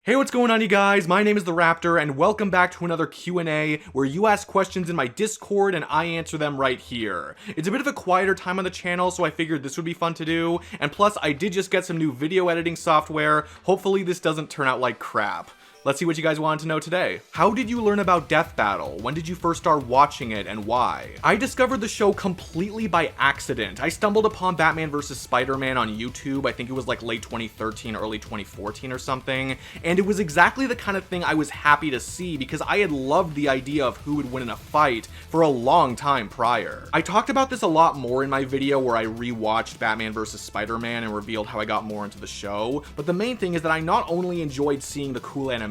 Hey, what's going on, you guys? My name is the Raptor, and welcome back to another Q&A, where you ask questions in my Discord and I answer them right here. It's a bit of a quieter time on the channel, so I figured this would be fun to do, and plus I did just get some new video editing software. Hopefully this doesn't turn out like crap. Let's see what you guys wanted to know today. How did you learn about Death Battle? When did you first start watching it and why? I discovered the show completely by accident. I stumbled upon Batman vs. Spider-Man on YouTube. I think it was like late 2013, early 2014 or something. And it was exactly the kind of thing I was happy to see because I had loved the idea of who would win in a fight for a long time prior. I talked about this a lot more in my video where I rewatched Batman vs. Spider-Man and revealed how I got more into the show. But the main thing is that I not only enjoyed seeing the cool animation,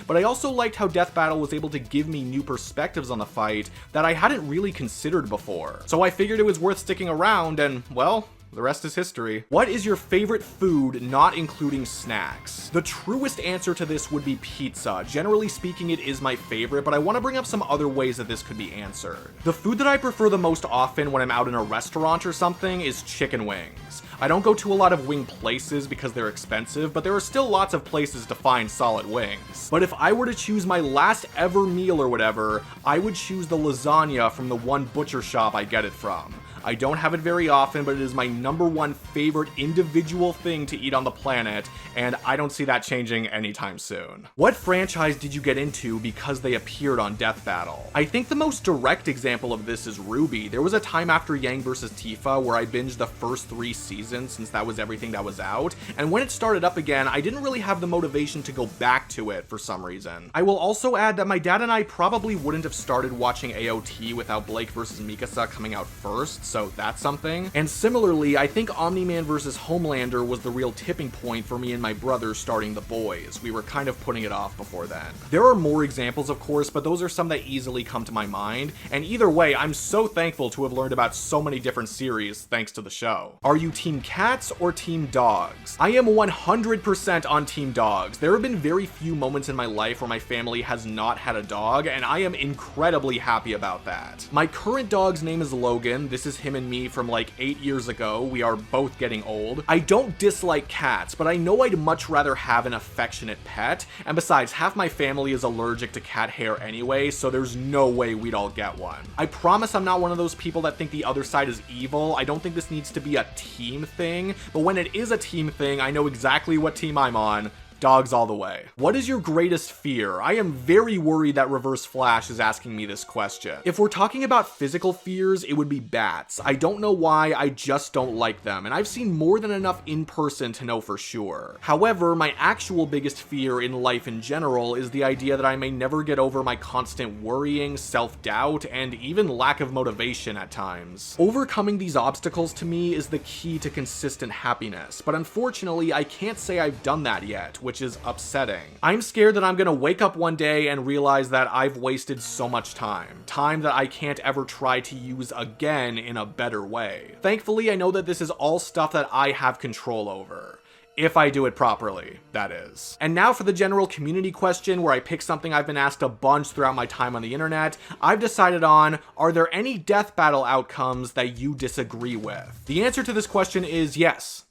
but I also liked how Death Battle was able to give me new perspectives on the fight that I hadn't really considered before. So I figured it was worth sticking around and, well, the rest is history. What is your favorite food, not including snacks? The truest answer to this would be pizza. Generally speaking, it is my favorite, but I want to bring up some other ways that this could be answered. The food that I prefer the most often when I'm out in a restaurant or something is chicken wings. I don't go to a lot of wing places because they're expensive, but there are still lots of places to find solid wings. But if I were to choose my last ever meal or whatever, I would choose the lasagna from the one butcher shop I get it from. I don't have it very often, but it is my #1 favorite individual thing to eat on the planet, and I don't see that changing anytime soon. What franchise did you get into because they appeared on Death Battle? I think the most direct example of this is RWBY. There was a time after Yang vs. Tifa where I binged the first 3 seasons since that was everything that was out, and when it started up again, I didn't really have the motivation to go back to it for some reason. I will also add that my dad and I probably wouldn't have started watching AOT without Blake vs. Mikasa coming out first, so that's something. And similarly, I think Omni-Man vs. Homelander was the real tipping point for me and my brother starting The Boys. We were kind of putting it off before then. There are more examples, of course, but those are some that easily come to my mind, and either way, I'm so thankful to have learned about so many different series thanks to the show. Are you team cats or team dogs? I am 100% on team dogs. There have been very few moments in my life where my family has not had a dog, and I am incredibly happy about that. My current dog's name is Logan. This is him and me from like 8 years ago. We are both getting old. I don't dislike cats, but I know I'd much rather have an affectionate pet, and besides, half my family is allergic to cat hair anyway, so there's no way we'd all get one. I promise I'm not one of those people that think the other side is evil. I don't think this needs to be a team thing, but when it is a team thing, I know exactly what team I'm on. Dogs all the way. What is your greatest fear? I am very worried that Reverse Flash is asking me this question. If we're talking about physical fears, it would be bats. I don't know why, I just don't like them, and I've seen more than enough in person to know for sure. However, my actual biggest fear in life in general is the idea that I may never get over my constant worrying, self-doubt, and even lack of motivation at times. Overcoming these obstacles to me is the key to consistent happiness, but unfortunately, I can't say I've done that yet, which is upsetting. I'm scared that I'm gonna wake up one day and realize that I've wasted so much time that I can't ever try to use again in a better way. Thankfully, I know that this is all stuff that I have control over. If I do it properly, that is. And now for the general community question where I pick something I've been asked a bunch throughout my time on the internet. I've decided on, are there any Death Battle outcomes that you disagree with? The answer to this question is yes.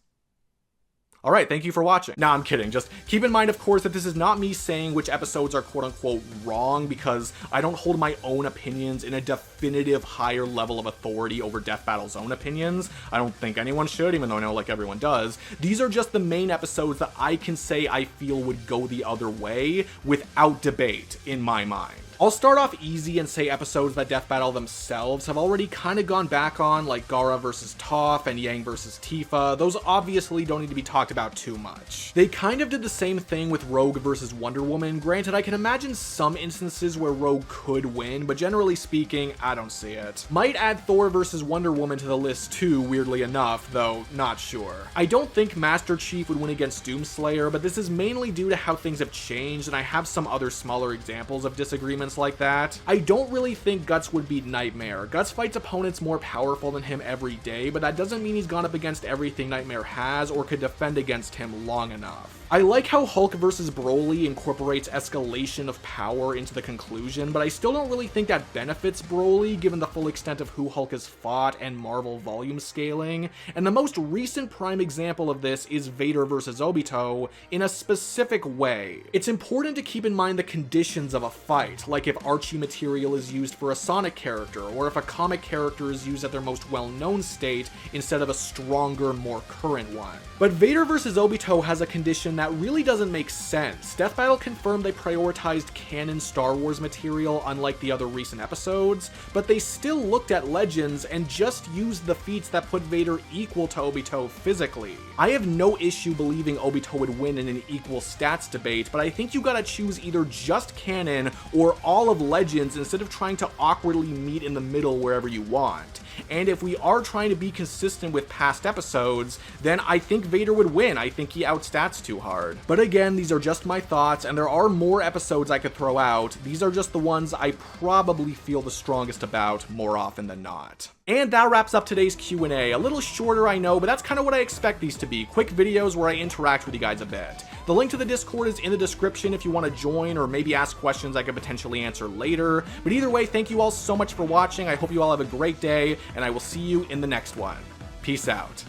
Alright, thank you for watching. Nah, I'm kidding. Just keep in mind, of course, that this is not me saying which episodes are quote-unquote wrong, because I don't hold my own opinions in a definitive higher level of authority over Death Battle's own opinions. I don't think anyone should, even though I know like everyone does. These are just the main episodes that I can say I feel would go the other way without debate in my mind. I'll start off easy and say episodes that Death Battle themselves have already kind of gone back on, like Gaara vs. Toph and Yang vs. Tifa. Those obviously don't need to be talked about too much. They kind of did the same thing with Rogue vs. Wonder Woman. Granted, I can imagine some instances where Rogue could win, but generally speaking, I don't see it. Might add Thor vs. Wonder Woman to the list too, weirdly enough, though not sure. I don't think Master Chief would win against Doomslayer, but this is mainly due to how things have changed, and I have some other smaller examples of disagreements like that. I don't really think Guts would beat Nightmare. Guts fights opponents more powerful than him every day, but that doesn't mean he's gone up against everything Nightmare has or could defend against him long enough. I like how Hulk vs. Broly incorporates escalation of power into the conclusion, but I still don't really think that benefits Broly given the full extent of who Hulk has fought and Marvel volume scaling, and the most recent prime example of this is Vader vs. Obito in a specific way. It's important to keep in mind the conditions of a fight, like if Archie material is used for a Sonic character, or if a comic character is used at their most well-known state instead of a stronger, more current one. But Vader vs. Obito has a condition that really doesn't make sense. Death Battle confirmed they prioritized canon Star Wars material unlike the other recent episodes, but they still looked at Legends and just used the feats that put Vader equal to Obito physically. I have no issue believing Obito would win in an equal stats debate, but I think you gotta choose either just canon or all of Legends instead of trying to awkwardly meet in the middle wherever you want. And if we are trying to be consistent with past episodes, then I think Vader would win. I think he outstats too hard. But again, these are just my thoughts, and there are more episodes I could throw out. These are just the ones I probably feel the strongest about more often than not. And that wraps up today's Q&A. A little shorter, I know, but that's kind of what I expect these to be. Quick videos where I interact with you guys a bit. The link to the Discord is in the description if you want to join or maybe ask questions I could potentially answer later. But either way, thank you all so much for watching. I hope you all have a great day, and I will see you in the next one. Peace out.